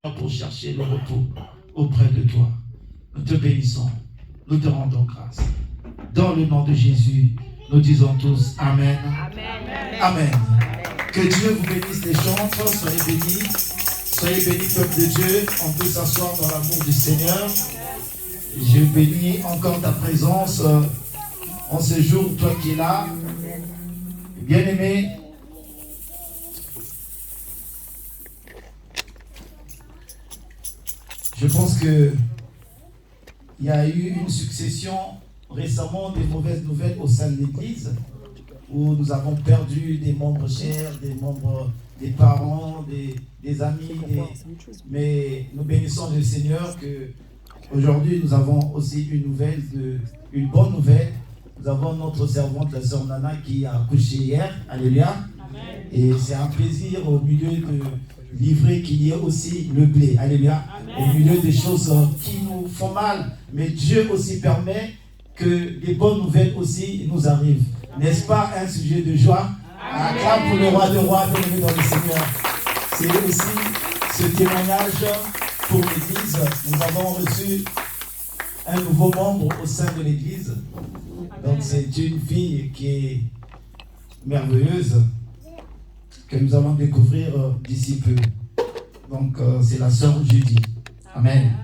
pour chercher le repos auprès de toi. Nous te bénissons, nous te rendons grâce. Dans le nom de Jésus, nous disons tous Amen. Amen. Amen. Que Dieu vous bénisse les chantres, soyez bénis. Soyez bénis, peuple de Dieu. On peut s'asseoir dans l'amour du Seigneur. Je bénis encore ta présence en ce jour, toi qui es là. Bien-aimé, je pense qu'il y a eu une succession récemment des mauvaises nouvelles au sein de l'Église, où nous avons perdu des membres chers, des membres, des parents, des amis, mais nous bénissons le Seigneur que aujourd'hui nous avons aussi une bonne nouvelle. Nous avons notre servante, la sœur Nana, qui a accouché hier. Alléluia. Amen. Et c'est un plaisir au milieu de livrer qu'il y ait aussi le blé. Alléluia. Amen. Au milieu des choses qui nous font mal. Mais Dieu aussi permet que les bonnes nouvelles aussi nous arrivent. N'est-ce pas un sujet de joie? Acclame pour le roi de rois, bienvenue dans le Seigneur. C'est aussi ce témoignage pour l'Église. Nous avons reçu un nouveau membre au sein de l'Église. Donc c'est une fille qui est merveilleuse, que nous allons découvrir d'ici peu. Donc c'est la sœur Judy. Amen.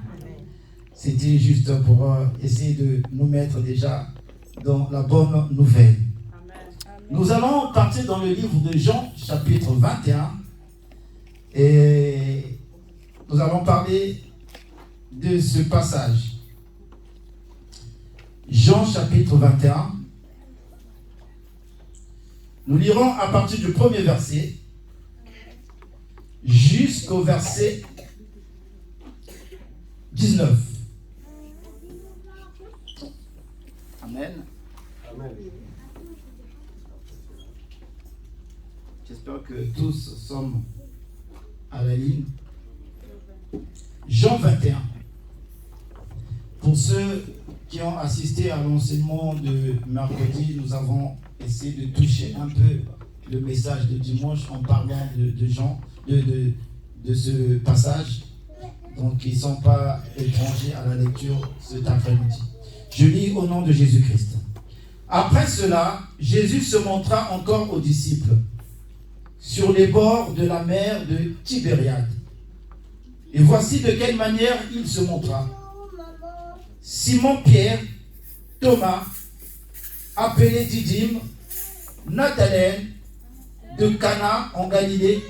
C'était juste pour essayer de nous mettre déjà dans la bonne nouvelle. Nous allons partir dans le livre de Jean, chapitre 21. Et nous allons parler de ce passage. Jean chapitre 21. Nous lirons à partir du premier verset jusqu'au verset 19. Amen. Amen. J'espère que tous sommes à la ligne. Jean 21. Pour ceux qui ont assisté à l'enseignement de mercredi, nous avons essayé de toucher un peu le message de dimanche en parlant de Jean, de ce passage. Donc, ils ne sont pas étrangers à la lecture cet après-midi. Je lis au nom de Jésus-Christ. Après cela, Jésus se montra encore aux disciples sur les bords de la mer de Tibériade. Et voici de quelle manière il se montra. Simon-Pierre, Thomas, appelé Didyme, Nathanaël, de Cana en Galilée,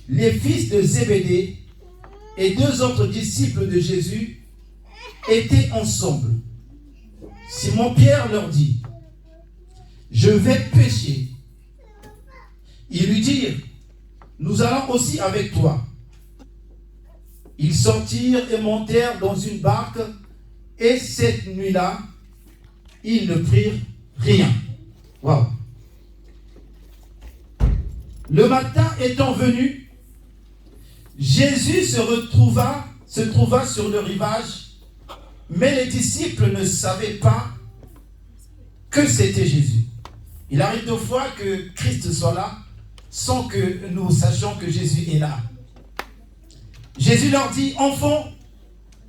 les fils de Zébédée et deux autres disciples de Jésus étaient ensemble. Simon-Pierre leur dit, « Je vais pêcher. » Ils lui dirent, « Nous allons aussi avec toi. » Ils sortirent et montèrent dans une barque. Et cette nuit-là, ils ne prirent rien. Wow. Le matin étant venu, Jésus se trouva sur le rivage, mais les disciples ne savaient pas que c'était Jésus. Il arrive deux fois que Christ soit là, sans que nous sachions que Jésus est là. Jésus leur dit, « Enfants,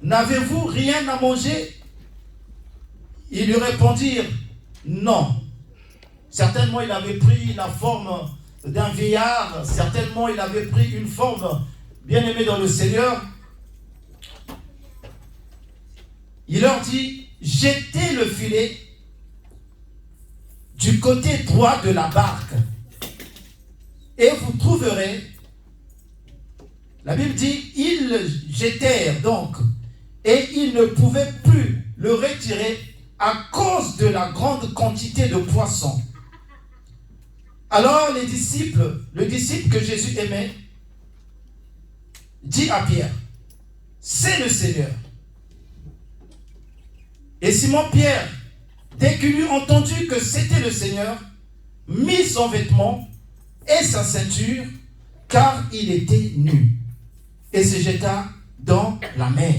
n'avez-vous rien à manger ?» Ils lui répondirent, non. Certainement, il avait pris la forme d'un vieillard. Certainement, il avait pris une forme bien aimée dans le Seigneur. Il leur dit, jetez le filet du côté droit de la barque et vous trouverez. La Bible dit, ils le jetèrent donc et ils ne pouvaient plus le retirer à cause de la grande quantité de poissons. Alors le disciple que Jésus aimait, dit à Pierre, « C'est le Seigneur. » Et Simon-Pierre, dès qu'il eut entendu que c'était le Seigneur, mit son vêtement et sa ceinture, car il était nu, et se jeta dans la mer.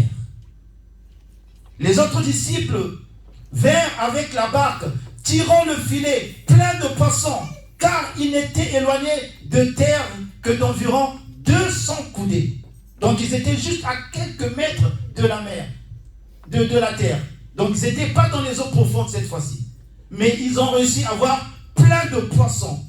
Les autres disciples vinrent avec la barque, tirant le filet plein de poissons, car il n'était éloigné de terre que d'environ 200 coudées. Donc ils étaient juste à quelques mètres de la mer, de la terre. Donc ils n'étaient pas dans les eaux profondes cette fois-ci. Mais ils ont réussi à avoir plein de poissons.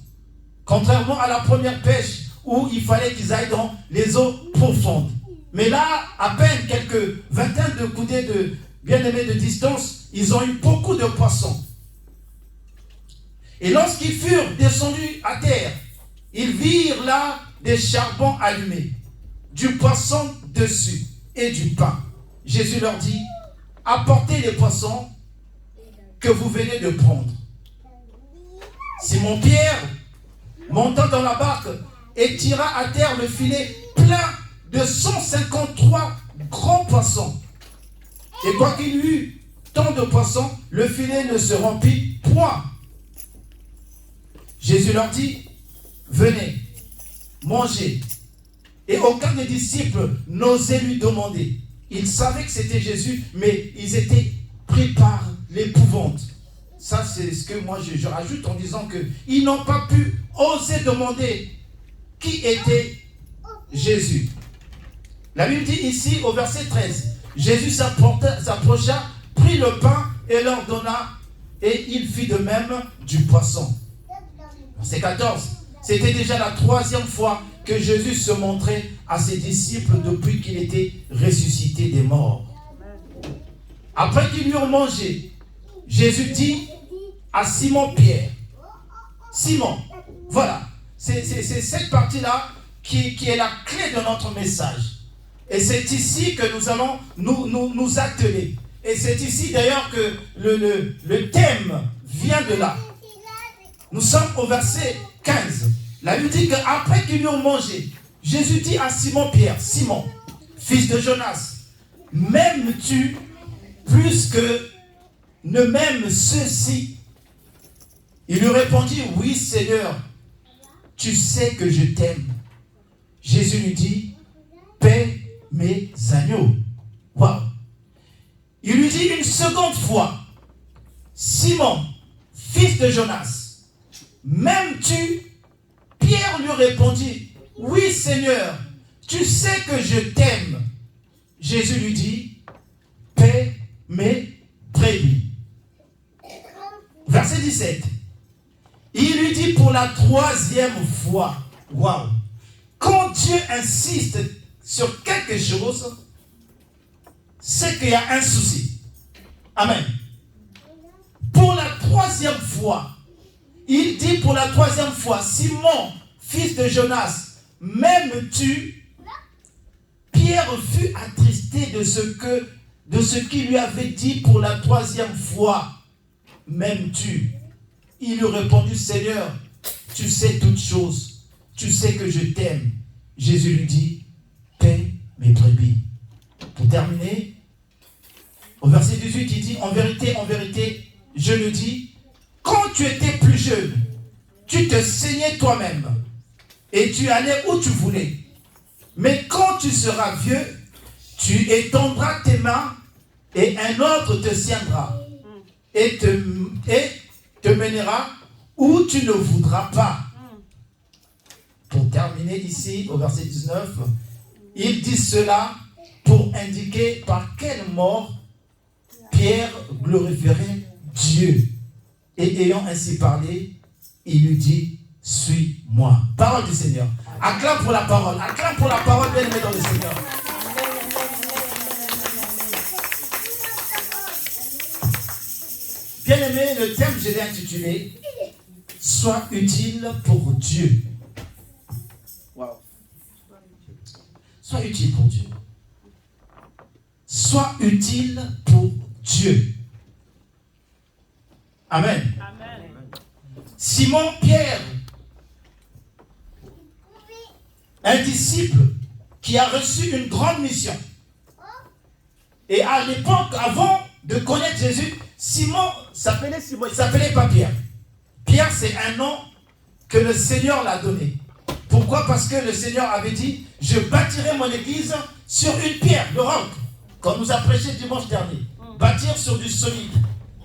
Contrairement à la première pêche où il fallait qu'ils aillent dans les eaux profondes. Mais là, à peine quelques vingtaines de coudées de bien-aimés de distance, ils ont eu beaucoup de poissons. Et lorsqu'ils furent descendus à terre, ils virent là des charbons allumés, du poisson dessus et du pain. Jésus leur dit, apportez les poissons que vous venez de prendre. Simon-Pierre monta dans la barque et tira à terre le filet plein de 153 grands poissons. Et quoiqu'il y eût tant de poissons, le filet ne se remplit point. Jésus leur dit, venez, mangez. Et aucun des disciples n'osait lui demander. Ils savaient que c'était Jésus, mais ils étaient pris par l'épouvante. Ça, c'est ce que moi je rajoute en disant qu'ils n'ont pas pu oser demander qui était Jésus. La Bible dit ici au verset 13, Jésus s'approcha, prit le pain et leur donna, et il fit de même du poisson. Verset 14, c'était déjà la 3e fois que Jésus se montrait à ses disciples depuis qu'il était ressuscité des morts. Après qu'ils eurent mangé, Jésus dit à Simon-Pierre, Simon, voilà, c'est cette partie-là qui est la clé de notre message. Et c'est ici que nous allons nous atteler. Et c'est ici d'ailleurs que le thème vient de là. Nous sommes au verset 15. La Bible dit qu'après qu'ils eurent mangé, Jésus dit à Simon-Pierre, Simon, fils de Jonas, m'aimes-tu plus que ne m'aiment ceux-ci? Il lui répondit, oui Seigneur, tu sais que je t'aime. Jésus lui dit, paie mes agneaux. Waouh! Il lui dit une seconde fois, Simon, fils de Jonas, m'aimes-tu? Pierre lui répondit, oui Seigneur, tu sais que je t'aime. Jésus lui dit, paie mes brebis. Verset 17. Il lui dit pour la 3e fois, waouh, quand Dieu insiste sur quelque chose, c'est qu'il y a un souci. Amen. Pour la 3e fois, il dit pour la 3e fois, Simon, fils de Jonas, m'aimes-tu? Pierre fut attristé de ce qu'il lui avait dit pour la 3e fois. M'aimes-tu? Il lui répondit, Seigneur, tu sais toutes choses. Tu sais que je t'aime. Jésus lui dit, paie mes brebis. Pour terminer, au verset 18, il dit, en vérité, je le dis, quand tu étais plus jeune, tu te saignais toi-même et tu allais où tu voulais. Mais quand tu seras vieux, tu étendras tes mains et un autre te tiendra et te mènera où tu ne voudras pas. Pour terminer ici, au verset 19, il dit cela pour indiquer par quelle mort Pierre glorifierait Dieu. Et ayant ainsi parlé, il lui dit, suis-moi. Parole du Seigneur. Acclame pour la parole. Acclame pour la parole, bien-aimé dans le Seigneur. Bien-aimé, le thème, je l'ai intitulé « Sois utile pour Dieu ». Wow. Sois utile pour Dieu. Sois utile pour Dieu. Amen. Amen. Simon-Pierre, un disciple qui a reçu une grande mission. Et à l'époque, avant de connaître Jésus, Simon s'appelait Simon, il s'appelait pas Pierre. Pierre, c'est un nom que le Seigneur l'a donné. Pourquoi? Parce que le Seigneur avait dit, je bâtirai mon église sur une pierre, le roc, comme nous a prêché dimanche dernier. Bâtir sur du solide,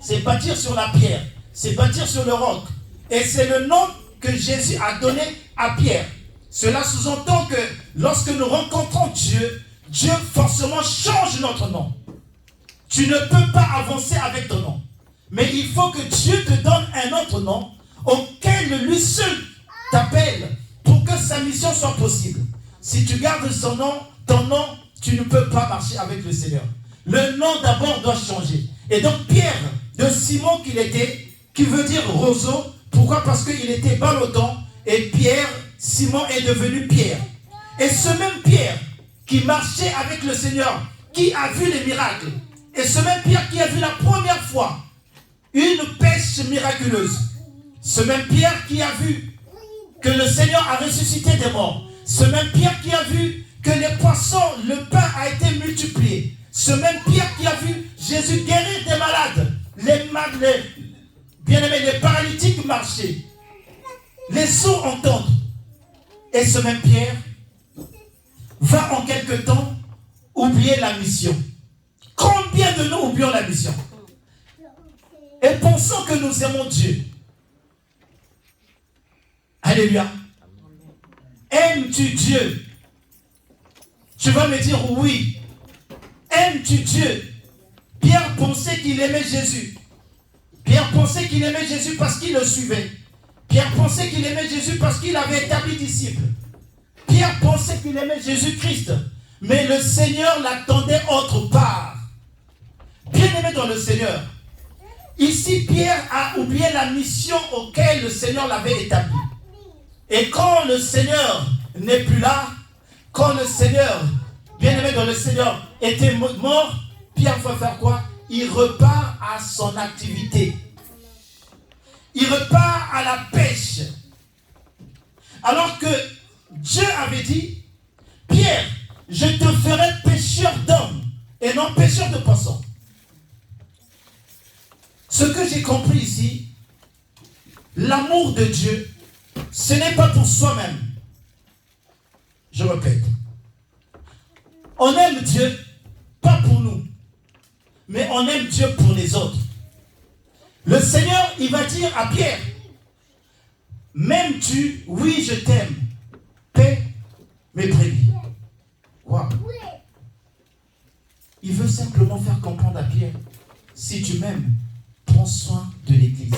c'est bâtir sur la pierre, c'est bâtir sur le roc. Et c'est le nom que Jésus a donné à Pierre. Cela sous-entend que lorsque nous rencontrons Dieu, Dieu forcément change notre nom. Tu ne peux pas avancer avec ton nom. Mais il faut que Dieu te donne un autre nom auquel lui seul t'appelle pour que sa mission soit possible. Si tu gardes son nom, ton nom, tu ne peux pas marcher avec le Seigneur. Le nom d'abord doit changer. Et donc Pierre, de Simon qu'il était, qui veut dire roseau, pourquoi? Parce qu'il était ballottant, et Pierre, Simon est devenu Pierre. Et ce même Pierre qui marchait avec le Seigneur, qui a vu les miracles, et ce même Pierre qui a vu la première fois une pêche miraculeuse, ce même Pierre qui a vu que le Seigneur a ressuscité des morts, ce même Pierre qui a vu que les poissons, le pain a été multiplié, ce même Pierre qui a vu Jésus guérir des malades, bien-aimés, les paralytiques marcher, les sourds entendre. Et ce même Pierre va en quelque temps oublier la mission. Combien de nous oublions la mission? Et pensons que nous aimons Dieu. Alléluia. Aimes-tu Dieu? Tu vas me dire oui. Aimes-tu Dieu? Pierre pensait qu'il aimait Jésus. Pierre pensait qu'il aimait Jésus parce qu'il le suivait. Pierre pensait qu'il aimait Jésus parce qu'il avait établi disciple. Pierre pensait qu'il aimait Jésus-Christ. Mais le Seigneur l'attendait autre part. Bien-aimé dans le Seigneur, ici Pierre a oublié la mission auquel le Seigneur l'avait établie. Et quand le Seigneur n'est plus là, quand le Seigneur, bien-aimé dans le Seigneur, était mort, Pierre va faire quoi? Il repart à son activité. Il repart à la pêche. Alors que Dieu avait dit, Pierre, je te ferai pêcheur d'hommes et non pêcheur de poissons. Ce que j'ai compris ici, l'amour de Dieu, ce n'est pas pour soi-même. Je répète. On aime Dieu, pas pour nous, mais on aime Dieu pour les autres. Le Seigneur, il va dire à Pierre, m'aimes-tu? Oui, je t'aime. Paix mes brebis. Wow. Il veut simplement faire comprendre à Pierre, si tu m'aimes, prends soin de l'Église.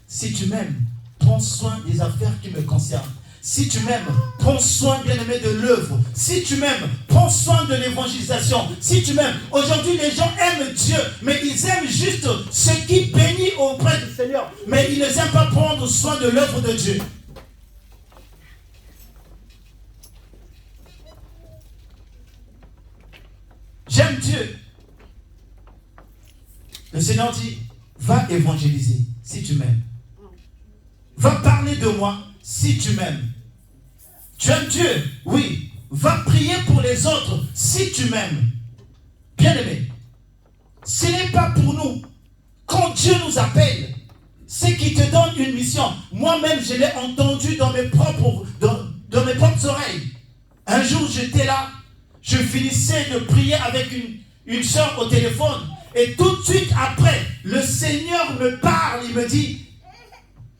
Si tu m'aimes, prends soin des affaires qui me concernent. Si tu m'aimes, prends soin, bien-aimé, de l'œuvre. Si tu m'aimes, prends soin de l'évangélisation. Si tu m'aimes, aujourd'hui les gens aiment Dieu, mais ils aiment juste ce qui bénit auprès du Seigneur. Mais ils n'aiment pas prendre soin de l'œuvre de Dieu. J'aime Dieu. Le Seigneur dit, va évangéliser si tu m'aimes. Va parler de moi si tu m'aimes. Tu aimes Dieu? Oui. Va prier pour les autres si tu m'aimes. Bien-aimé, ce n'est pas pour nous. Quand Dieu nous appelle, c'est qu'il te donne une mission. Moi-même, je l'ai entendu dans mes propres oreilles. Un jour, j'étais là, je finissais de prier avec une soeur au téléphone. Et tout de suite après, le Seigneur me parle, il me dit,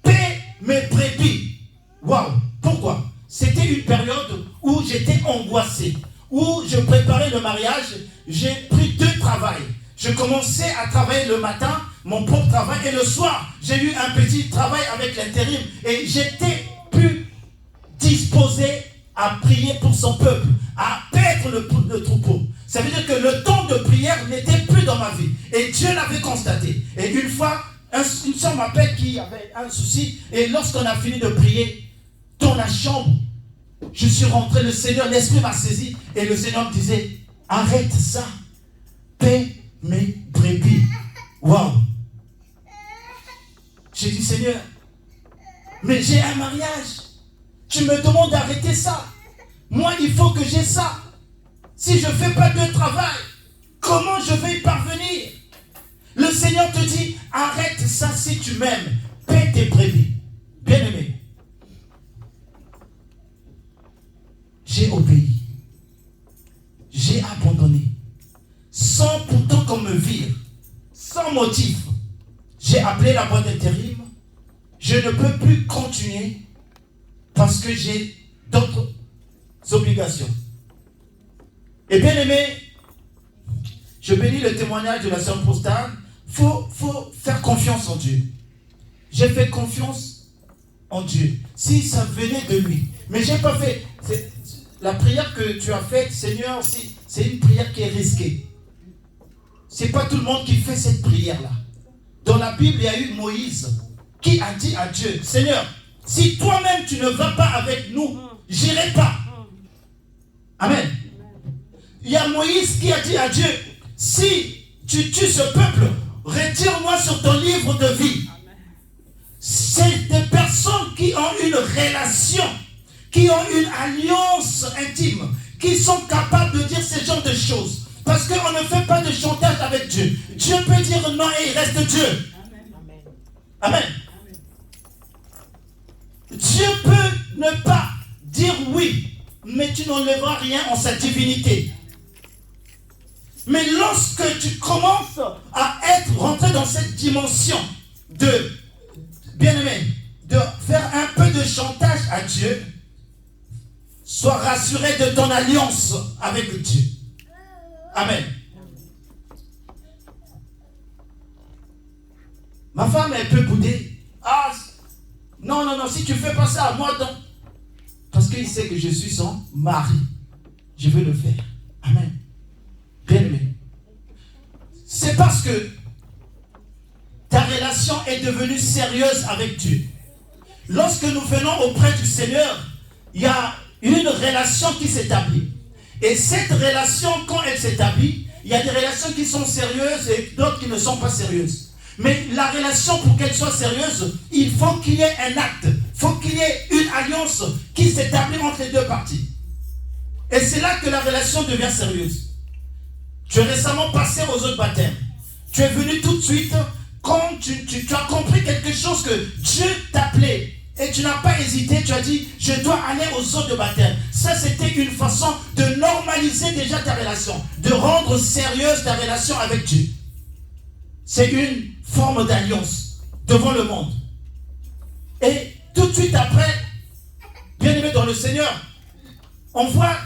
paie mes brebis. Waouh! Pourquoi? C'était une période où j'étais angoissé, où je préparais le mariage, j'ai pris 2 travails. Je commençais à travailler le matin, mon propre travail, et le soir, j'ai eu un petit travail avec l'intérim. Et j'étais plus disposé à prier pour son peuple, à paître le troupeau. Ça veut dire que le temps de prière n'était plus dans ma vie. Et Dieu l'avait constaté. Et une fois, une soeur m'appelle qui avait un souci. Et lorsqu'on a fini de prier, dans la chambre, je suis rentré, le Seigneur, l'Esprit m'a saisi. Et le Seigneur me disait, arrête ça. Paie mes brebis. Waouh. J'ai dit, Seigneur, mais j'ai un mariage. Tu me demandes d'arrêter ça. Moi, il faut que j'ai ça. Si je ne fais pas de travail, comment je vais y parvenir? Le Seigneur te dit, arrête ça si tu m'aimes. Paie tes brebis. Bien-aimé, j'ai obéi. J'ai abandonné. Sans pourtant qu'on me vire. Sans motif. J'ai appelé la boîte d'intérim. Je ne peux plus continuer parce que j'ai d'autres obligations. Et bien aimé, je bénis le témoignage de la sœur Postane. Faut faire confiance en Dieu. J'ai fait confiance en Dieu. Si ça venait de lui. Mais j'ai pas fait. La prière que tu as faite, Seigneur, c'est une prière qui est risquée. C'est pas tout le monde qui fait cette prière-là. Dans la Bible, il y a eu Moïse qui a dit à Dieu, Seigneur, si toi-même tu ne vas pas avec nous, j'irai pas. Amen. Il y a Moïse qui a dit à Dieu, si tu tues ce peuple, retire-moi sur ton livre de vie. C'est des personnes qui ont une relation, qui ont une alliance intime, qui sont capables de dire ce genre de choses. Parce qu'on ne fait pas de chantage avec Dieu. Dieu peut dire non et il reste Dieu. Amen. Dieu peut ne pas dire oui, mais tu n'enlèveras rien en sa divinité. Mais lorsque tu commences à rentrer dans cette dimension de, bien-aimé, de faire un peu de chantage à Dieu, sois rassuré de ton alliance avec Dieu. Amen. Ma femme, elle peut bouder. Ah, non, si tu fais pas ça à moi, donc. Parce qu'il sait que je suis son mari. Je veux le faire. Amen. Bien aimé. C'est parce que ta relation est devenue sérieuse avec Dieu. Lorsque nous venons auprès du Seigneur, il y a une relation qui s'établit. Et cette relation, quand elle s'établit, il y a des relations qui sont sérieuses et d'autres qui ne sont pas sérieuses. Mais la relation, pour qu'elle soit sérieuse, il faut qu'il y ait un acte. Il faut qu'il y ait une alliance qui s'établit entre les deux parties. Et c'est là que la relation devient sérieuse. Tu es récemment passé aux autres baptêmes. Tu es venu tout de suite quand tu as compris quelque chose que Dieu t'appelait. Et tu n'as pas hésité, tu as dit, je dois aller aux eaux de baptême. Ça, c'était une façon de normaliser déjà ta relation, de rendre sérieuse ta relation avec Dieu. C'est une forme d'alliance devant le monde. Et tout de suite après, bien aimé dans le Seigneur, on voit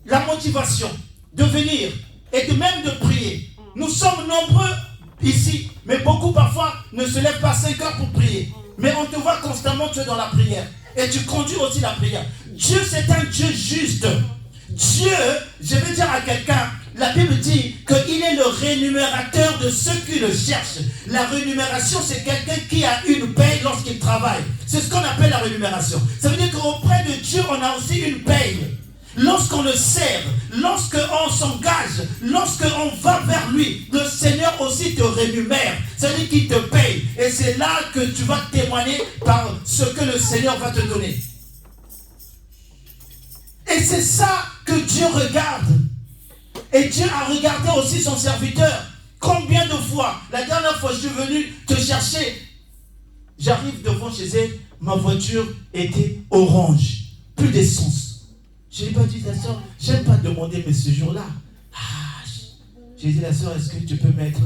la motivation de venir et de même de prier. Nous sommes nombreux ici, mais beaucoup parfois ne se lèvent pas 5 heures pour prier. Mais on te voit constamment, tu es dans la prière. Et tu conduis aussi la prière. Dieu, c'est un Dieu juste. Dieu, je vais dire à quelqu'un, la Bible dit qu'il est le rémunérateur de ceux qui le cherchent. La rémunération, c'est quelqu'un qui a une paye lorsqu'il travaille. C'est ce qu'on appelle la rémunération. Ça veut dire qu'auprès de Dieu, on a aussi une paye. Lorsqu'on le sert, lorsqu'on s'engage, lorsqu'on va vers lui, le Seigneur aussi te rémunère. C'est-à-dire qu'il te paye. Et c'est là que tu vas témoigner par ce que le Seigneur va te donner. Et c'est ça que Dieu regarde. Et Dieu a regardé aussi son serviteur. Combien de fois, la dernière fois je suis venu te chercher, j'arrive devant chez elle, ma voiture était orange, plus d'essence. Je n'ai pas dit, la soeur, j'aime pas demander, mais ce jour-là, j'ai dit, la soeur, est-ce que tu peux mettre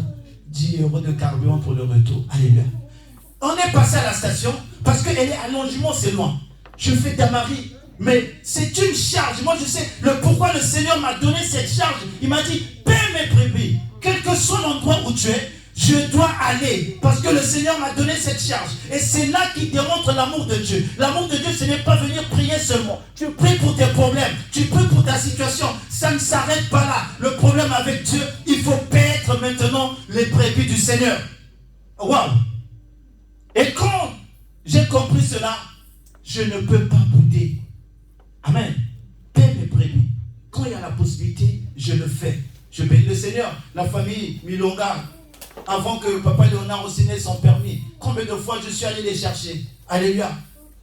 10 € de carburant pour le retour? Allez bien. On est passé à la station, parce qu'elle est à Longjumeau, c'est loin. Je fais Damari, mais c'est une charge. Moi, je sais pourquoi le Seigneur m'a donné cette charge. Il m'a dit, paie mes brebis, quel que soit l'endroit où tu es, je dois aller parce que le Seigneur m'a donné cette charge. Et c'est là qu'il démontre l'amour de Dieu. L'amour de Dieu, ce n'est pas venir prier seulement. Tu pries pour tes problèmes, tu pries pour ta situation. Ça ne s'arrête pas là. Le problème avec Dieu, il faut paître maintenant les brebis du Seigneur. Waouh! Et quand j'ai compris cela, je ne peux pas bouder. Amen. Paie mes brebis. Quand il y a la possibilité, je le fais. Je bénis le Seigneur. La famille Milonga, avant que Papa Léonard aussi n'ait son permis, combien de fois je suis allé les chercher? Alléluia.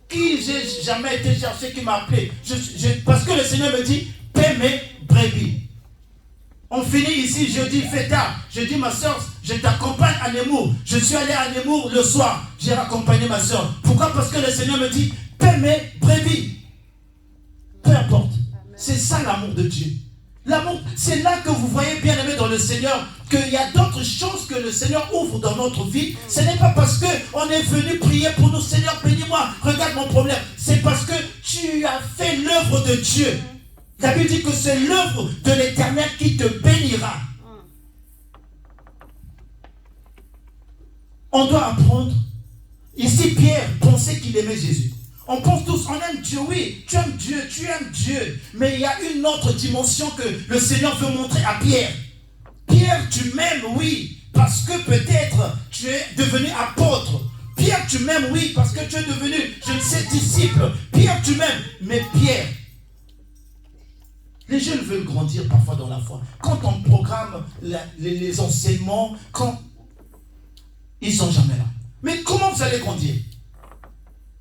Qui j'ai jamais été chercher, qui m'a appelé? Parce que le Seigneur me dit, paie mes brebis. On finit ici jeudi, fait tard. Je dis, ma soeur, je t'accompagne à Nemours. Je suis allé à Nemours le soir. J'ai accompagné ma soeur. Pourquoi? Parce que le Seigneur me dit, paie mes brebis. Peu importe. C'est ça l'amour de Dieu. L'amour, c'est là que vous voyez bien aimé dans le Seigneur qu'il y a d'autres choses que le Seigneur ouvre dans notre vie. Ce n'est pas parce qu'on est venu prier pour nous, Seigneur, bénis-moi, regarde mon problème. C'est parce que tu as fait l'œuvre de Dieu. La Bible dit que c'est l'œuvre de l'Éternel qui te bénira. On doit apprendre. Ici, Pierre pensait qu'il aimait Jésus. On pense tous, on aime Dieu, oui, tu aimes Dieu. Mais il y a une autre dimension que le Seigneur veut montrer à Pierre. Pierre, tu m'aimes, oui, parce que peut-être tu es devenu apôtre. Pierre, tu m'aimes, oui, parce que tu es devenu, je ne sais, disciple. Pierre, tu m'aimes. Mais Pierre, les jeunes veulent grandir parfois dans la foi. Quand on programme les enseignements, quand ils ne sont jamais là. Mais comment vous allez grandir?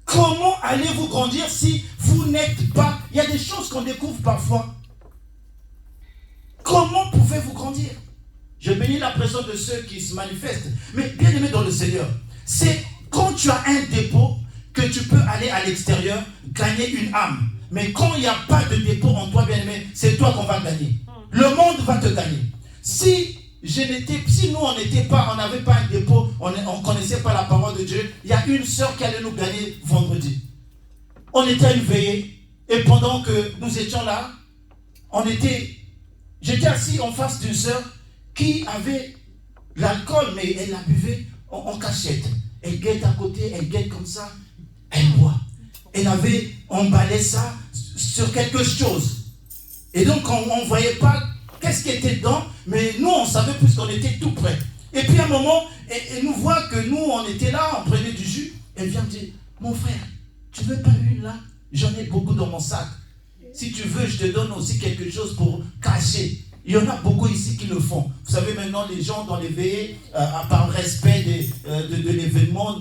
Comment allez-vous grandir si vous n'êtes pas... Il y a des choses qu'on découvre parfois. Comment pouvez-vous grandir? Je bénis la présence de ceux qui se manifestent. Mais bien aimé dans le Seigneur, c'est quand tu as un dépôt que tu peux aller à l'extérieur, gagner une âme. Mais quand il n'y a pas de dépôt en toi, bien aimé, c'est toi qu'on va gagner. Le monde va te gagner. Si nous on n'avait pas un dépôt, on ne connaissait pas la parole de Dieu, il y a une sœur qui allait nous gagner vendredi. On était à une veillée, et pendant que nous étions là, j'étais assis en face d'une sœur qui avait l'alcool, mais elle la buvait en cachette. Elle guette à côté, elle guette comme ça, elle boit. Elle avait emballé ça sur quelque chose. Et donc on ne voyait pas qu'est-ce qui était dedans, mais nous on savait puisqu'on était tout près. Et puis à un moment, elle nous voit que nous on était là, on prenait du jus. Elle vient me dire, mon frère, tu veux pas une là? J'en ai beaucoup dans mon sac. Si tu veux, je te donne aussi quelque chose pour cacher. Il y en a beaucoup ici qui le font. Vous savez maintenant, les gens dans les veillées, par respect de l'événement,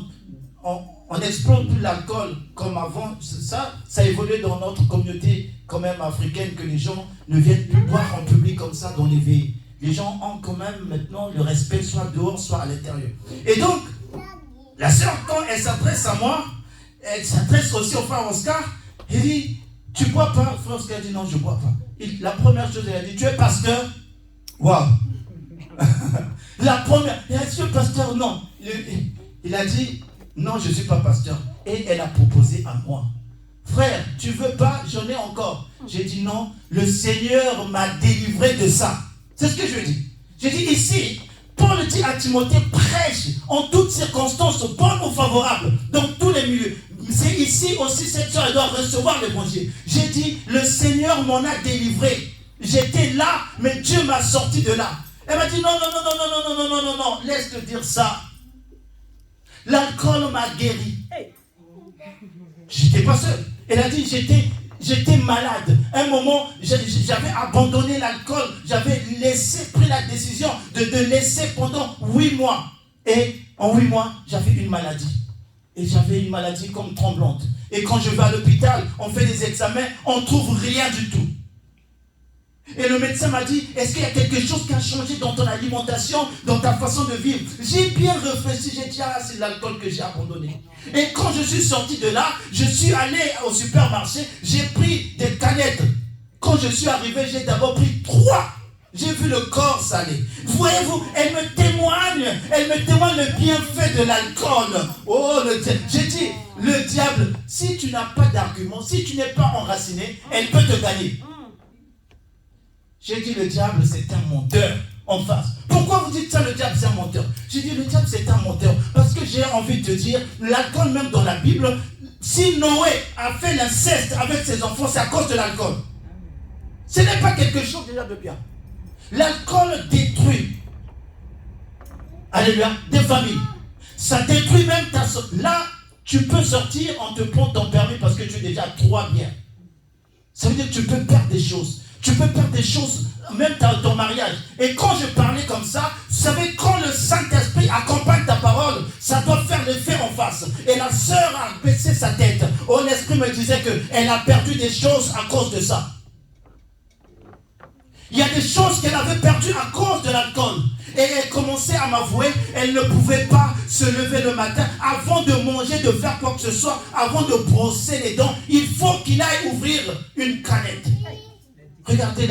on n'explose plus l'alcool comme avant. Ça évolue dans notre communauté quand même africaine, que les gens ne viennent plus boire en public comme ça dans les veillées. Les gens ont quand même maintenant le respect, soit dehors, soit à l'intérieur. Et donc, la sœur, quand elle s'adresse à moi, elle s'adresse aussi au frère Oscar, elle dit, tu bois pas? Frère Oscar dit, non, je bois pas. La première chose, elle a dit, tu es pasteur? Waouh. La première, elle a dit, tu es pasteur? Non. Il a dit, non, je ne suis pas pasteur. Et elle a proposé à moi, frère, tu veux pas? J'en ai encore. J'ai dit, non, le Seigneur m'a délivré de ça. C'est ce que je dis. J'ai dit, ici, Paul dit à Timothée, prêche en toutes circonstances, bonnes ou favorables, dans tous les milieux. C'est ici aussi, cette soeur, elle doit recevoir l'évangile. J'ai dit, le Seigneur m'en a délivré. J'étais là, mais Dieu m'a sorti de là. Elle m'a dit, non, laisse-le dire ça. L'alcool m'a guéri. J'étais pas seul. Elle a dit, j'étais malade. À un moment, j'avais abandonné l'alcool. J'avais pris la décision de laisser pendant 8 mois. Et en 8 mois, j'avais une maladie. Et j'avais une maladie comme tremblante. Et quand je vais à l'hôpital, on fait des examens, on ne trouve rien du tout. Et le médecin m'a dit, est-ce qu'il y a quelque chose qui a changé dans ton alimentation, dans ta façon de vivre? J'ai bien réfléchi, j'ai dit, c'est l'alcool que j'ai abandonné. Et quand je suis sorti de là, je suis allé au supermarché, j'ai pris des canettes. Quand je suis arrivé, j'ai d'abord pris 3. J'ai vu le corps salé. Voyez-vous, elle me témoigne le bienfait de l'alcool. Oh, j'ai dit, le diable, si tu n'as pas d'argument, si tu n'es pas enraciné, elle peut te gagner. J'ai dit, le diable, c'est un menteur en face. Pourquoi vous dites ça, le diable, c'est un menteur? J'ai dit, le diable, c'est un menteur. Parce que j'ai envie de te dire, l'alcool, même dans la Bible, si Noé a fait l'inceste avec ses enfants, c'est à cause de l'alcool. Ce n'est pas quelque chose déjà de bien. L'alcool détruit, alléluia, des familles. Ça détruit même ta... Là, tu peux sortir, on te prend ton permis parce que tu es déjà 3 biens. Ça veut dire que tu peux perdre des choses. Tu peux perdre des choses, même dans ton mariage. Et quand je parlais comme ça, vous savez, quand le Saint-Esprit accompagne ta parole, ça doit faire l'effet en face. Et la sœur a baissé sa tête. Oh, l'Esprit me disait qu'elle a perdu des choses à cause de ça. Il y a des choses qu'elle avait perdues à cause de l'alcool. Et elle commençait à m'avouer, elle ne pouvait pas se lever le matin avant de manger, de faire quoi que ce soit, avant de brosser les dents. Il faut qu'il aille ouvrir une canette. Regardez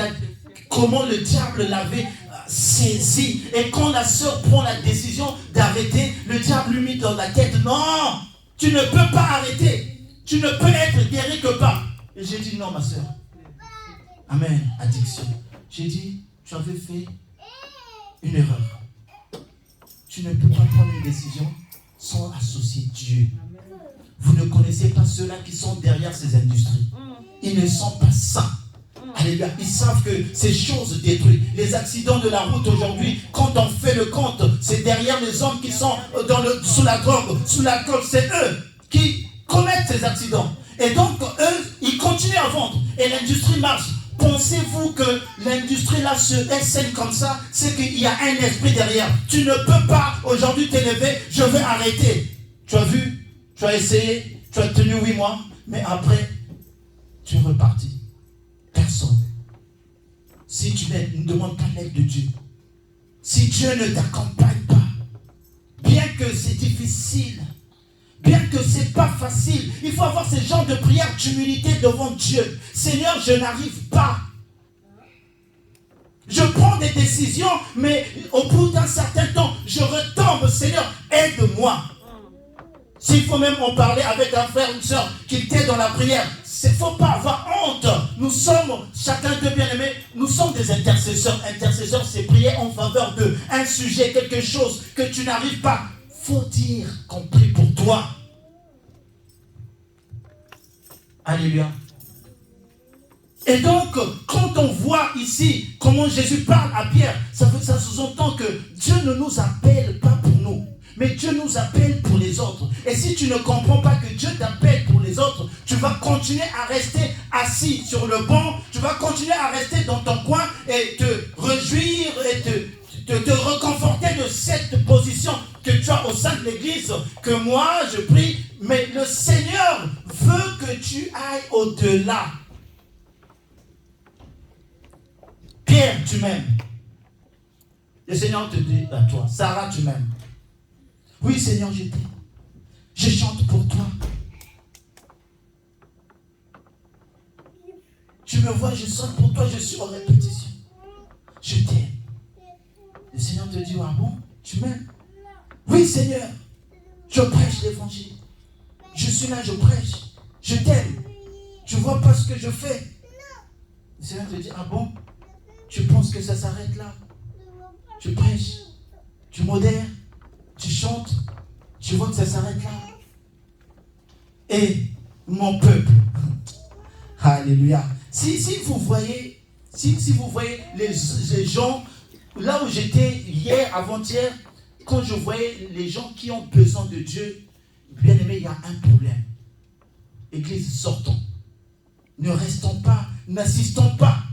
comment le diable l'avait saisi. Et quand la sœur prend la décision d'arrêter, le diable lui met dans la tête, non, tu ne peux pas arrêter. Tu ne peux être guéri que par. Et j'ai dit non, ma soeur. Amen. Addiction. J'ai dit, tu avais fait une erreur. Tu ne peux pas prendre une décision sans associer Dieu. Vous ne connaissez pas ceux-là qui sont derrière ces industries. Ils ne sont pas sains. Alléluia. Ils savent que ces choses détruisent. Les accidents de la route aujourd'hui, quand on fait le compte, c'est derrière les hommes qui sont sous la drogue, sous l'alcool. C'est eux qui commettent ces accidents. Et donc, eux, ils continuent à vendre. Et l'industrie marche. Pensez-vous que l'industrie là est saine comme ça? C'est qu'il y a un esprit derrière. Tu ne peux pas aujourd'hui t'élever, je vais arrêter. Tu as vu? Tu as essayé, tu as tenu 8 mois, mais après, tu es reparti. Personne. Si tu ne demandes pas l'aide de Dieu, si Dieu ne t'accompagne pas, bien que c'est difficile, bien que c'est pas facile, il faut avoir ce genre de prière d'humilité devant Dieu. Seigneur, je n'arrive pas. Je prends des décisions, mais au bout d'un certain temps, je retombe. Seigneur, aide-moi. S'il faut même en parler avec un frère ou une soeur qui était dans la prière, il ne faut pas avoir honte. Nous sommes, chacun de bien-aimés, nous sommes des intercesseurs. Intercesseurs, c'est prier en faveur d'un sujet, quelque chose que tu n'arrives pas. Il faut dire qu'on prie pour toi. Alléluia. Et donc, quand on voit ici comment Jésus parle à Pierre, ça sous-entend que Dieu ne nous appelle pas pour nous. Mais Dieu nous appelle pour les autres. Et si tu ne comprends pas que Dieu t'appelle pour les autres, tu vas continuer à rester assis sur le banc, tu vas continuer à rester dans ton coin et te réjouir et te reconforter de cette position que tu as au sein de l'église, que moi je prie, mais le Seigneur veut que tu ailles au-delà. Pierre, tu m'aimes. Le Seigneur te dit à toi, Sarah, tu m'aimes. Oui, Seigneur, je t'aime. Je chante pour toi. Tu me vois, je chante pour toi, je suis en répétition. Je t'aime. Le Seigneur te dit, ah bon, tu m'aimes? Oui, Seigneur, je prêche l'évangile. Je suis là, je prêche. Je t'aime. Tu vois pas ce que je fais. Le Seigneur te dit, ah bon, tu penses que ça s'arrête là? Tu prêches, tu modères, tu chantes, tu vois que ça s'arrête là. Et mon peuple, alléluia. Si vous voyez, vous voyez les gens, là où j'étais hier, avant-hier, quand je voyais les gens qui ont besoin de Dieu, bien aimé, il y a un problème. Église, sortons. Ne restons pas, n'assistons pas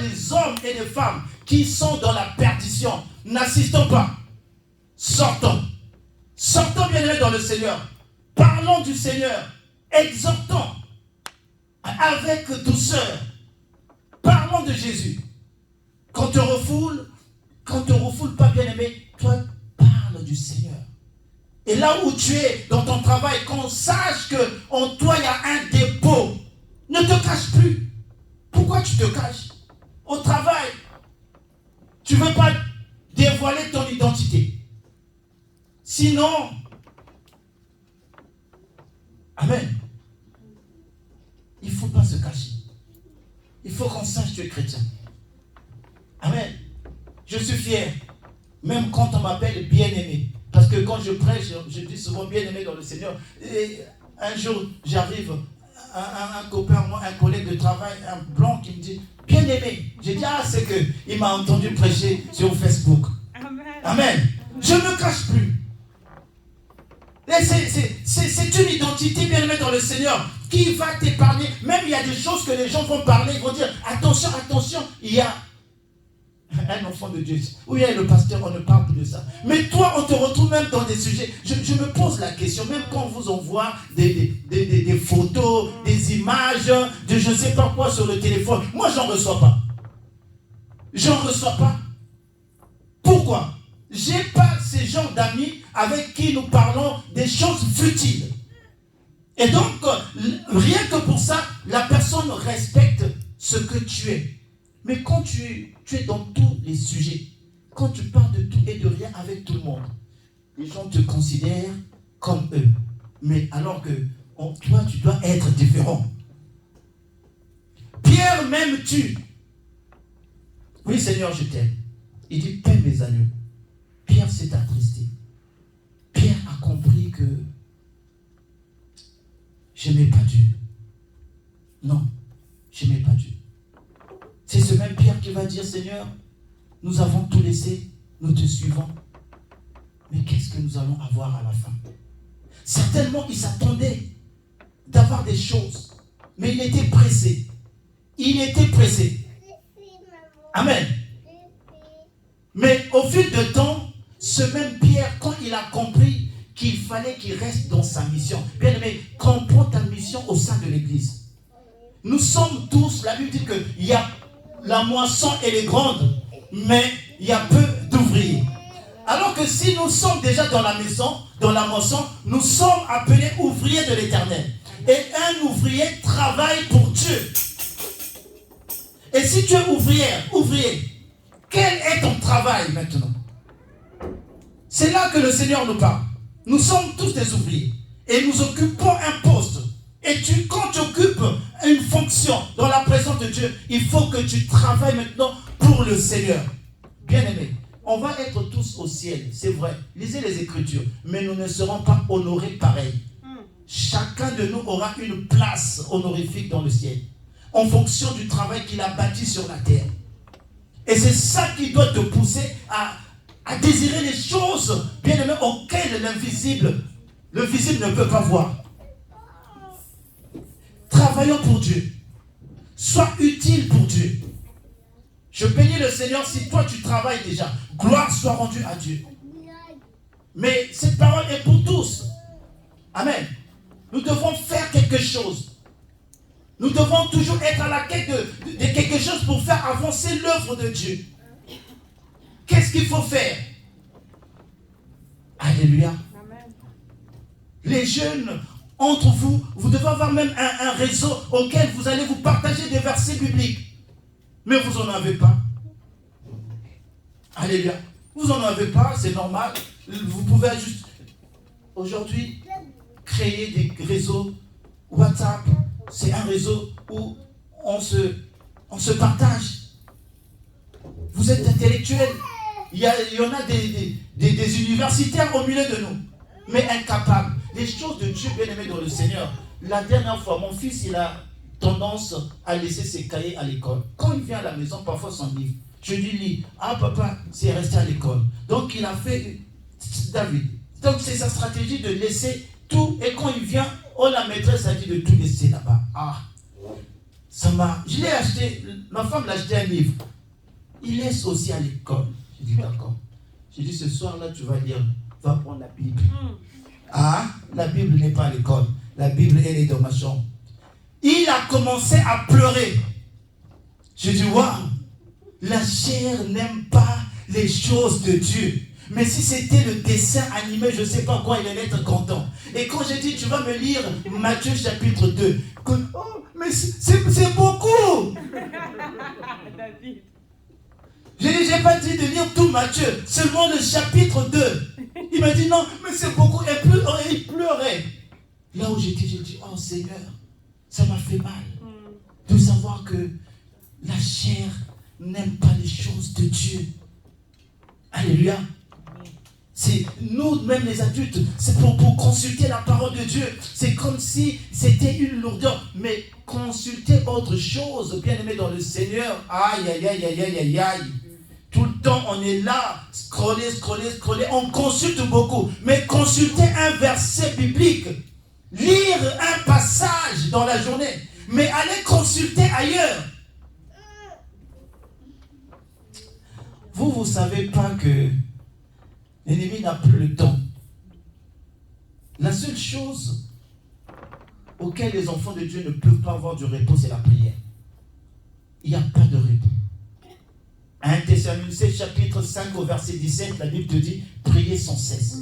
les hommes et les femmes qui sont dans la perdition. N'assistons pas. Sortons. Sortons bien aimés dans le Seigneur. Parlons du Seigneur. Exhortons avec douceur. Parlons de Jésus. Quand te refoule pas bien aimé, toi parle du Seigneur. Et là où tu es dans ton travail, qu'on sache qu'en toi il y a un dépôt. Ne te cache plus. Pourquoi tu te caches? Au travail, tu ne veux pas dévoiler ton identité. Sinon, amen. Il ne faut pas se cacher. Il faut qu'on sache que tu es chrétien. Amen. Je suis fier, même quand on m'appelle bien-aimé. Parce que quand je prêche, je dis souvent bien-aimé dans le Seigneur. Et un jour, j'arrive, un copain, un collègue de travail, un blanc qui me dit bien-aimé. J'ai dit, c'est qu'il m'a entendu prêcher sur Facebook. Amen. Amen. Je ne me cache plus. C'est une identité bien-aimée dans le Seigneur qui va t'épargner. Même il y a des choses que les gens vont parler, ils vont dire attention, attention, il y a un enfant de Dieu. Où il y a le pasteur, on ne parle plus de ça. Mais toi, on te retrouve même dans des sujets. Je me pose la question, même quand on vous envoie des photos, des images, de je ne sais pas quoi sur le téléphone. Moi, j'en reçois pas. J'en reçois pas. Pourquoi? J'ai pas ces gens d'amis avec qui nous parlons des choses futiles. Et donc, rien que pour ça, la personne respecte ce que tu es. Mais quand tu es dans tous les sujets, quand tu parles de tout et de rien avec tout le monde, les gens te considèrent comme eux. Mais alors que toi, tu dois être différent. Pierre, m'aimes-tu? Oui, Seigneur, je t'aime. Il dit, paie mes agneaux. Pierre s'est attristé. Pierre a compris que je n'aimais pas Dieu. Non, je n'aimais pas Dieu. C'est ce même Pierre qui va dire, Seigneur, nous avons tout laissé, nous te suivons. Mais qu'est-ce que nous allons avoir à la fin? Certainement, il s'attendait d'avoir des choses. Mais il était pressé. Il était pressé. Amen. Mais au fil du temps, ce même Pierre, quand il a compris qu'il fallait qu'il reste dans sa mission. Bien aimé, comprends ta mission au sein de l'église. Nous sommes tous, la Bible dit qu'il y a la moisson, elle est grande, mais il y a peu d'ouvriers. Alors que si nous sommes déjà dans la maison, dans la moisson, nous sommes appelés ouvriers de l'Éternel. Et un ouvrier travaille pour Dieu. Et si tu es ouvrier, quel est ton travail maintenant? C'est là que le Seigneur nous parle. Nous sommes tous des ouvriers. Et nous occupons un poste. Et quand tu occupes une fonction dans la présence de Dieu, il faut que tu travailles maintenant pour le Seigneur. Bien-aimés, on va être tous au ciel, c'est vrai. Lisez les Écritures. Mais nous ne serons pas honorés pareil. Chacun de nous aura une place honorifique dans le ciel, en fonction du travail qu'il a bâti sur la terre. Et c'est ça qui doit te pousser à désirer les choses, bien aimées, auxquelles le visible ne peut pas voir. Travaillons pour Dieu. Sois utile pour Dieu. Je bénis le Seigneur si toi tu travailles déjà. Gloire soit rendue à Dieu. Mais cette parole est pour tous. Amen. Nous devons faire quelque chose. Nous devons toujours être à la quête de quelque chose pour faire avancer l'œuvre de Dieu. Qu'est-ce qu'il faut faire? Alléluia. Amen. Les jeunes, entre vous, vous devez avoir même un réseau auquel vous allez vous partager des versets bibliques. Mais vous n'en avez pas. Alléluia. Vous n'en avez pas, c'est normal. Vous pouvez juste, aujourd'hui, créer des réseaux WhatsApp. C'est un réseau où on se partage. Vous êtes intellectuels. Il y en a des universitaires au milieu de nous, mais incapables. Les choses de Dieu bien-aimé dans le Seigneur. La dernière fois, mon fils, il a tendance à laisser ses cahiers à l'école. Quand il vient à la maison, parfois son livre, je lui lis, ah papa, c'est resté à l'école. Donc il a fait David. Donc c'est sa stratégie de laisser tout. Et quand il vient, la maîtresse a dit de tout laisser là-bas. Ah, je l'ai acheté, ma femme l'a acheté un livre. Il laisse aussi à l'école. J'ai dit d'accord. J'ai dit ce soir-là, tu vas lire, va prendre la Bible. Ah, la Bible n'est pas à l'école. La Bible, elle est dans ma chambre. Il a commencé à pleurer. J'ai dit, waouh, la chair n'aime pas les choses de Dieu. Mais si c'était le dessin animé, je ne sais pas quoi, il allait être content. Et quand j'ai dit, tu vas me lire Matthieu chapitre 2, mais c'est beaucoup. David. Je n'ai pas dit de lire tout Matthieu, seulement le chapitre 2. Il m'a dit non, mais c'est beaucoup. Et il pleurait. Là où j'étais, j'ai dit, oh Seigneur, ça m'a fait mal de savoir que la chair n'aime pas les choses de Dieu. Alléluia. C'est nous, même les adultes, c'est pour consulter la parole de Dieu. C'est comme si c'était une lourdeur. Mais consulter autre chose, bien aimé dans le Seigneur, aïe, aïe, aïe, aïe, aïe, aïe, aïe. Tout le temps, on est là, scroller, on consulte beaucoup. Mais consulter un verset biblique, lire un passage dans la journée, mais aller consulter ailleurs. Vous ne savez pas que l'ennemi n'a plus le temps. La seule chose auquel les enfants de Dieu ne peuvent pas avoir du repos, c'est la prière. Il n'y a pas de repos. 1 Thessaloniciens chapitre 5 au verset 17, la Bible te dit « Priez sans cesse ».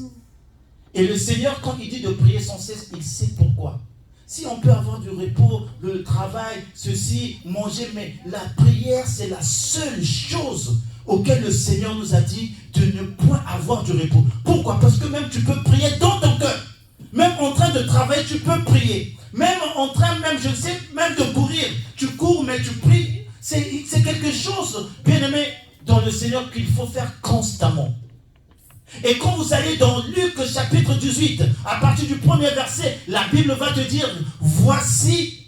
Et le Seigneur, quand il dit de prier sans cesse, il sait pourquoi. Si on peut avoir du repos, le travail, ceci, manger, mais la prière, c'est la seule chose auquel le Seigneur nous a dit de ne point avoir du repos. Pourquoi? Parce que même tu peux prier dans ton cœur. Même en train de travailler, tu peux prier. Même en train, même, je sais, même de courir. Tu cours, mais tu pries. C'est quelque chose, bien aimé, dans le Seigneur qu'il faut faire constamment. Et quand vous allez dans Luc chapitre 18, à partir du premier verset, la Bible va te dire, voici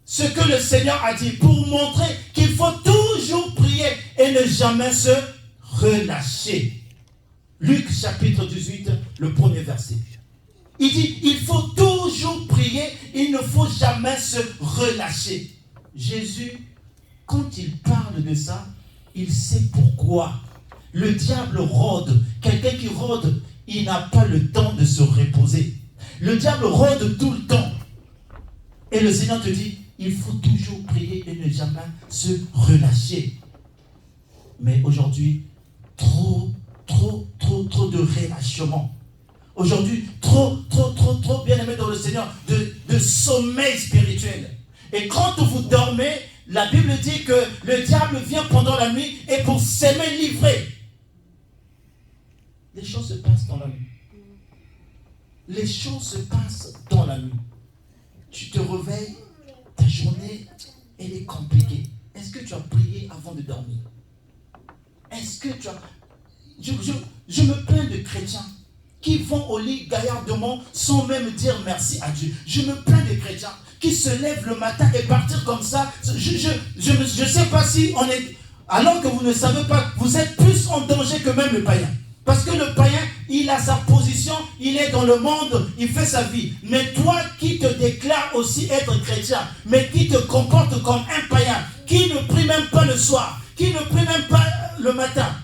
ce que le Seigneur a dit pour montrer qu'il faut toujours prier et ne jamais se relâcher. Luc chapitre 18, le premier verset. Il dit, il faut toujours prier, il ne faut jamais se relâcher. Jésus, quand il parle de ça, il sait pourquoi. Le diable rôde. Quelqu'un qui rôde, il n'a pas le temps de se reposer. Le diable rôde tout le temps. Et le Seigneur te dit, il faut toujours prier et ne jamais se relâcher. Mais aujourd'hui, trop de relâchement. Aujourd'hui, trop, bien aimé dans le Seigneur, de sommeil spirituel. Et quand vous dormez, la Bible dit que le diable vient pendant la nuit et pour s'aimer livrer. Les choses se passent dans la nuit. Les choses se passent dans la nuit. Tu te réveilles, ta journée, elle est compliquée. Est-ce que tu as prié avant de dormir? Est-ce que tu as... Je me plains de chrétiens qui vont au lit gaillardement sans même dire merci à Dieu. Je me plains de chrétiens qui se lèvent le matin et partir comme ça. Je ne sais pas si on est... Alors que vous ne savez pas, vous êtes plus en danger que même le païen. Parce que le païen, il a sa position, il est dans le monde, il fait sa vie. Mais toi qui te déclares aussi être chrétien, mais qui te comporte comme un païen, qui ne prie même pas le soir, qui ne prie même pas le matin,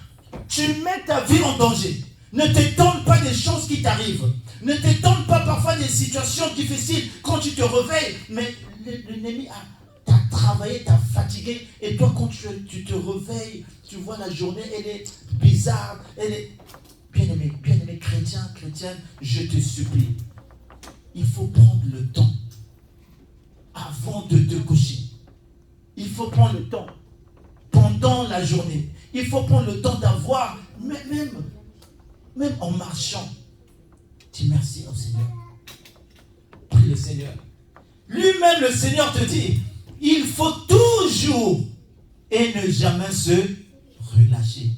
tu mets ta vie en danger. Ne t'étonne pas des choses qui t'arrivent. Ne t'étonne pas parfois des situations difficiles quand tu te réveilles. Mais l'ennemi t'a travaillé, t'a fatigué. Et toi, quand tu te réveilles, tu vois la journée, elle est bizarre. Elle est... Bien-aimé, chrétienne, je te supplie. Il faut prendre le temps avant de te coucher. Il faut prendre le temps pendant la journée. Il faut prendre le temps d'avoir, même en marchant, dis merci au Seigneur. Prie le Seigneur. Lui-même, le Seigneur te dit, il faut toujours et ne jamais se relâcher.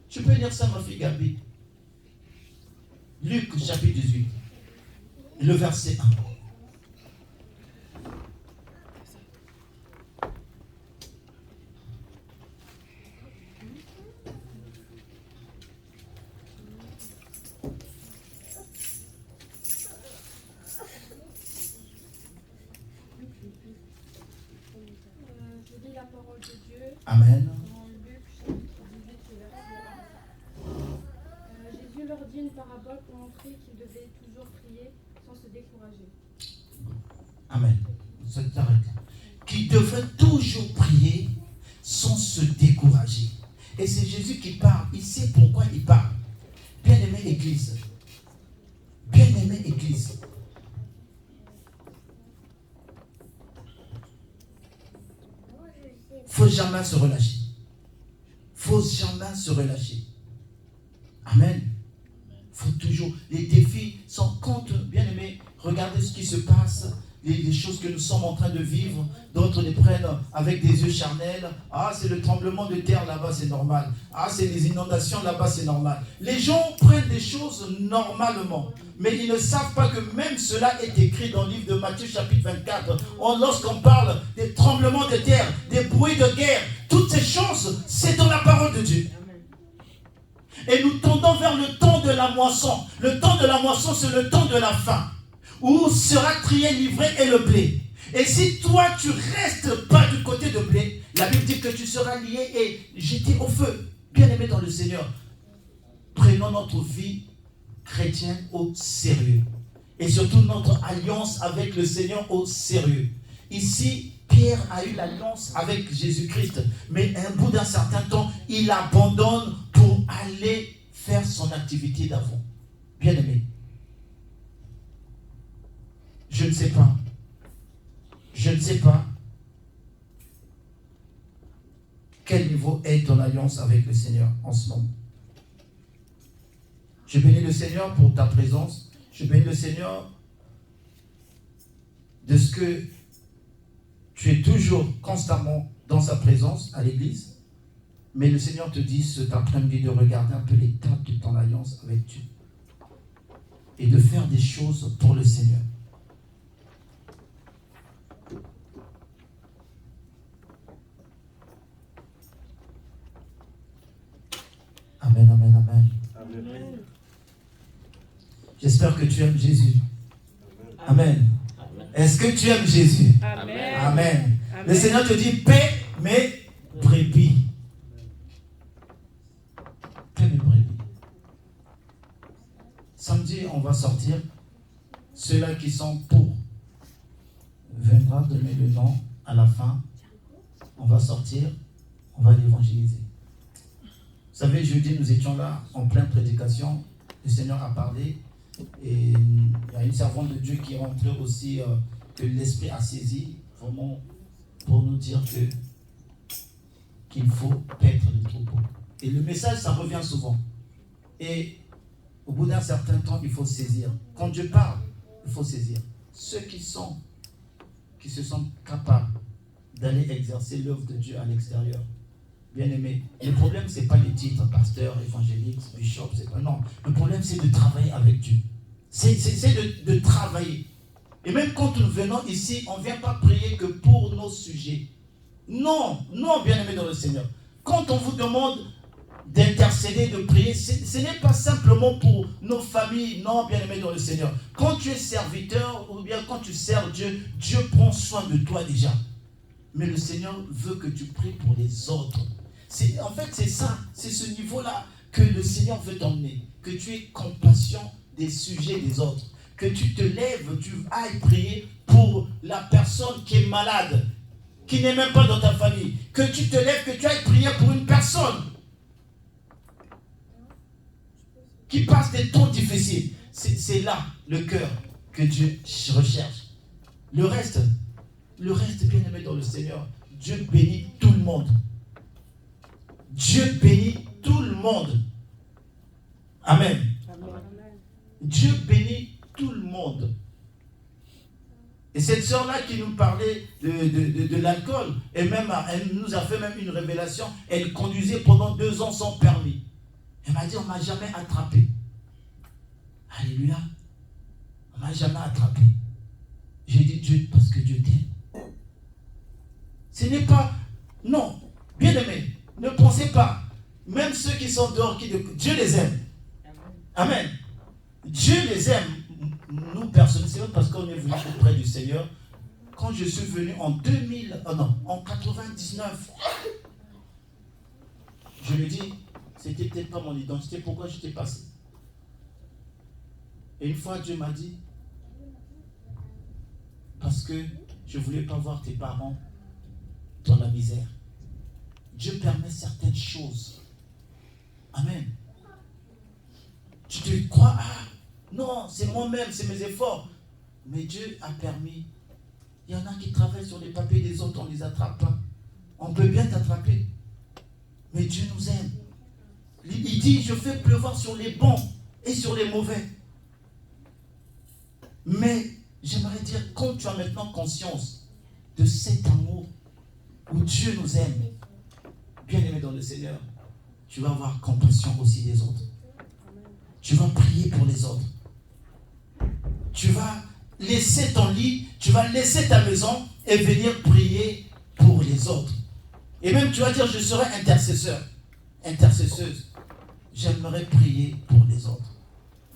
Tu peux lire ça, ma fille Gabi. Luc chapitre 18, le verset 1. Amen. Jésus leur dit une parabole pour montrer qu'ils devaient toujours prier sans se décourager. Amen. Ça t'arrête là. Qu'ils devaient toujours prier sans se décourager. Et c'est Jésus qui parle. Il sait pourquoi il parle. Bien-aimé Église. Bien-aimé Église. Faut jamais se relâcher. Faut jamais se relâcher. Amen. Faut toujours. Les défis sont contre. Bien aimé, regardez ce qui se passe. Les choses que nous sommes en train de vivre. D'autres les prennent avec des yeux charnels. Ah, c'est le tremblement de terre là-bas, c'est normal. Ah, c'est les inondations là-bas, c'est normal. Les gens prennent des choses normalement. Mais ils ne savent pas que même cela est écrit dans le livre de Matthieu chapitre 24. Lorsqu'on parle des tremblements de terre, des bruits de guerre, toutes ces choses, c'est dans la parole de Dieu. Et nous tendons vers le temps de la moisson. Le temps de la moisson, c'est le temps de la faim. Où sera trié, livré et le blé. Et si toi, tu restes pas du côté de blé, la Bible dit que tu seras lié et jeté au feu. Bien-aimé dans le Seigneur, prenons notre vie chrétienne au sérieux. Et surtout notre alliance avec le Seigneur au sérieux. Ici, Pierre a eu l'alliance avec Jésus-Christ. Mais au bout d'un certain temps, il abandonne pour aller faire son activité d'avant. Bien-aimé, je ne sais pas. Je ne sais pas quel niveau est ton alliance avec le Seigneur en ce moment. Je bénis le Seigneur pour ta présence. Je bénis le Seigneur de ce que tu es toujours constamment dans sa présence à l'église. Mais le Seigneur te dit cet après-midi de regarder un peu l'état de ton alliance avec Dieu et de faire des choses pour le Seigneur. Amen, amen, amen. Amen. J'espère que tu aimes Jésus. Amen. Amen. Est-ce que tu aimes Jésus? Amen. Amen. Amen. Le Seigneur te dit, paix mes brebis. Paix mes brebis. Samedi, on va sortir. Ceux-là qui sont pour viendra donner le nom à la fin. On va sortir, on va l'évangéliser. Vous savez, jeudi, nous étions là en pleine prédication. Le Seigneur a parlé. Et il y a une servante de Dieu qui est rentrée aussi, que l'Esprit a saisi, vraiment, pour nous dire qu'il faut paître le troupeau. Et le message, ça revient souvent. Et au bout d'un certain temps, il faut saisir. Quand Dieu parle, il faut saisir. Ceux qui se sentent capables d'aller exercer l'œuvre de Dieu à l'extérieur. Bien-aimé, le problème, ce n'est pas les titres, pasteur, évangélique, bishop, c'est pas, non. Le problème, c'est de travailler avec Dieu. C'est de travailler. Et même quand nous venons ici, on ne vient pas prier que pour nos sujets. Non, non, bien-aimé dans le Seigneur. Quand on vous demande d'intercéder, de prier, ce n'est pas simplement pour nos familles, non, bien-aimé dans le Seigneur. Quand tu es serviteur, ou bien quand tu sers Dieu, Dieu prend soin de toi déjà. Mais le Seigneur veut que tu pries pour les autres. En fait, c'est ça, c'est ce niveau-là que le Seigneur veut t'emmener. Que tu aies compassion des sujets des autres. Que tu te lèves, tu ailles prier pour la personne qui est malade, qui n'est même pas dans ta famille. Que tu te lèves, que tu ailles prier pour une personne qui passe des temps difficiles. C'est là le cœur que Dieu recherche. Le reste, bien aimé dans le Seigneur, Dieu bénit tout le monde. Dieu bénit tout le monde. Amen. Amen. Dieu bénit tout le monde. Et cette sœur-là qui nous parlait de l'alcool, et même, elle nous a fait même une révélation, elle conduisait pendant 2 ans sans permis. Elle m'a dit, on ne m'a jamais attrapé. Alléluia. On ne m'a jamais attrapé. J'ai dit, Dieu, parce que Dieu t'aime. Ce n'est pas... Non, bien aimé, ne pensez pas. Même ceux qui sont dehors, Dieu les aime. Amen. Dieu les aime. Nous, personnellement, parce qu'on est venu auprès du Seigneur. Quand je suis venu en 99, je me dis, c'était peut-être pas mon identité, pourquoi j'étais passé. Et une fois, Dieu m'a dit, parce que je ne voulais pas voir tes parents dans la misère. Dieu permet certaines choses. Amen. Tu te crois, non, c'est moi-même, c'est mes efforts. Mais Dieu a permis. Il y en a qui travaillent sur les papiers des autres, on ne les attrape pas. On peut bien t'attraper. Mais Dieu nous aime. Il dit, je fais pleuvoir sur les bons et sur les mauvais. Mais j'aimerais dire, quand tu as maintenant conscience de cet amour où Dieu nous aime, bien aimé dans le Seigneur, tu vas avoir compassion aussi des autres. Tu vas prier pour les autres. Tu vas laisser ton lit, tu vas laisser ta maison et venir prier pour les autres. Et même tu vas dire, je serai intercesseur, intercesseuse. J'aimerais prier pour les autres.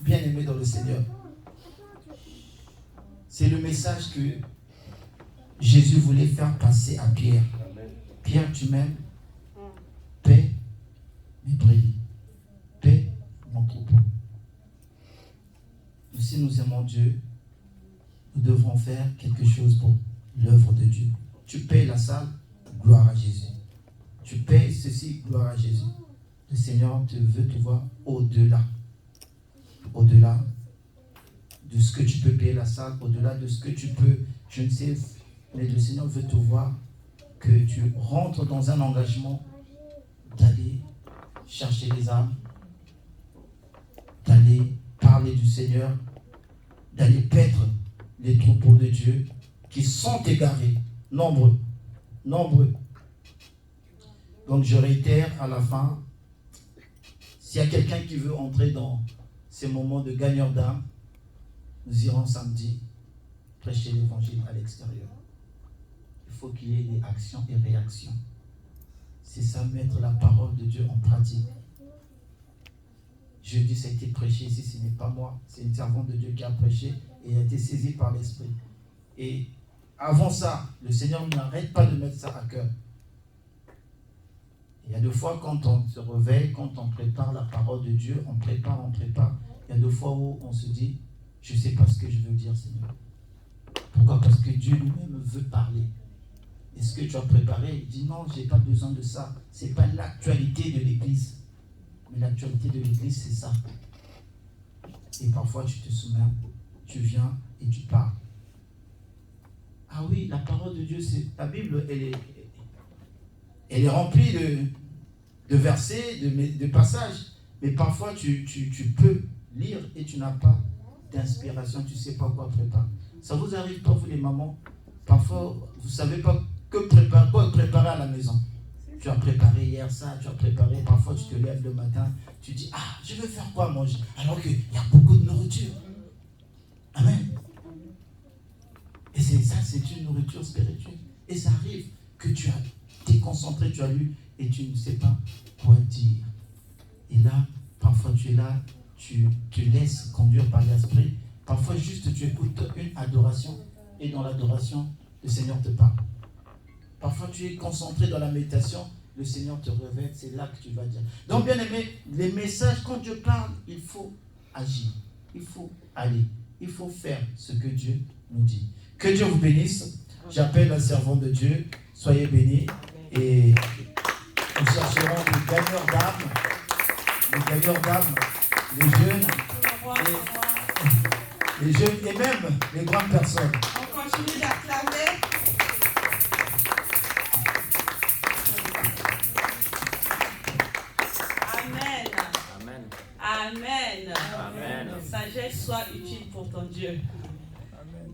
Bien aimé dans le Seigneur. C'est le message que Jésus voulait faire passer à Pierre. Pierre, tu m'aimes? Paix mes brebis. Paix mon troupeau. Si nous aimons Dieu, nous devrons faire quelque chose pour l'œuvre de Dieu. Tu payes la salle, gloire à Jésus. Tu payes ceci, gloire à Jésus. Le Seigneur veut te voir au-delà. Au-delà de ce que tu peux payer la salle, au-delà de ce que tu peux, je ne sais, mais le Seigneur veut te voir que tu rentres dans un engagement d'aller chercher les âmes, d'aller d'aller parler du Seigneur, d'aller paître les troupeaux de Dieu qui sont égarés, nombreux. Donc je réitère à la fin, s'il y a quelqu'un qui veut entrer dans ces moments de gagneur d'âme, nous irons samedi prêcher l'évangile à l'extérieur. Il faut qu'il y ait des actions et réactions. C'est ça, mettre la parole de Dieu en pratique. Jeudi, ça a été prêché ici, ce n'est pas moi, c'est une servante de Dieu qui a prêché et a été saisie par l'Esprit. Et avant ça, le Seigneur n'arrête pas de mettre ça à cœur. Il y a deux fois quand on se réveille, quand on prépare la parole de Dieu, on prépare. Il y a deux fois où on se dit, je ne sais pas ce que je veux dire, Seigneur. Pourquoi? Parce que Dieu lui-même veut parler. Est-ce que tu as préparé? Il dit non, je n'ai pas besoin de ça. Ce n'est pas l'actualité de l'Église. Mais l'actualité de l'Église, c'est ça. Et parfois, tu te souviens, tu viens et tu parles. Ah oui, la parole de Dieu, c'est la Bible, elle est remplie de versets, de passages. Mais parfois, tu peux lire et tu n'as pas d'inspiration, tu ne sais pas quoi préparer. Ça vous arrive pas, vous les mamans? Parfois, vous ne savez pas quoi préparer à la maison. Tu as préparé hier ça, tu as préparé, parfois tu te lèves le matin, tu dis, ah, je veux faire quoi manger? Alors qu'il y a beaucoup de nourriture. Amen. Et ça, c'est une nourriture spirituelle. Et ça arrive que tu as déconcentré, tu as lu, et tu ne sais pas quoi dire. Et là, parfois tu es là, tu te laisses conduire par l'Esprit. Parfois juste tu écoutes une adoration, et dans l'adoration, le Seigneur te parle. Parfois tu es concentré dans la méditation, le Seigneur te révèle, c'est là que tu vas dire. Donc bien aimé, les messages, quand Dieu parle, il faut agir, il faut aller, il faut faire ce que Dieu nous dit. Que Dieu vous bénisse. J'appelle la servante de Dieu, soyez bénis, et nous chercherons des gagneurs d'âme, les jeunes et même les grandes personnes. On continue d'acclamer. Amen. Sagesse soit utile pour ton Dieu. Amen.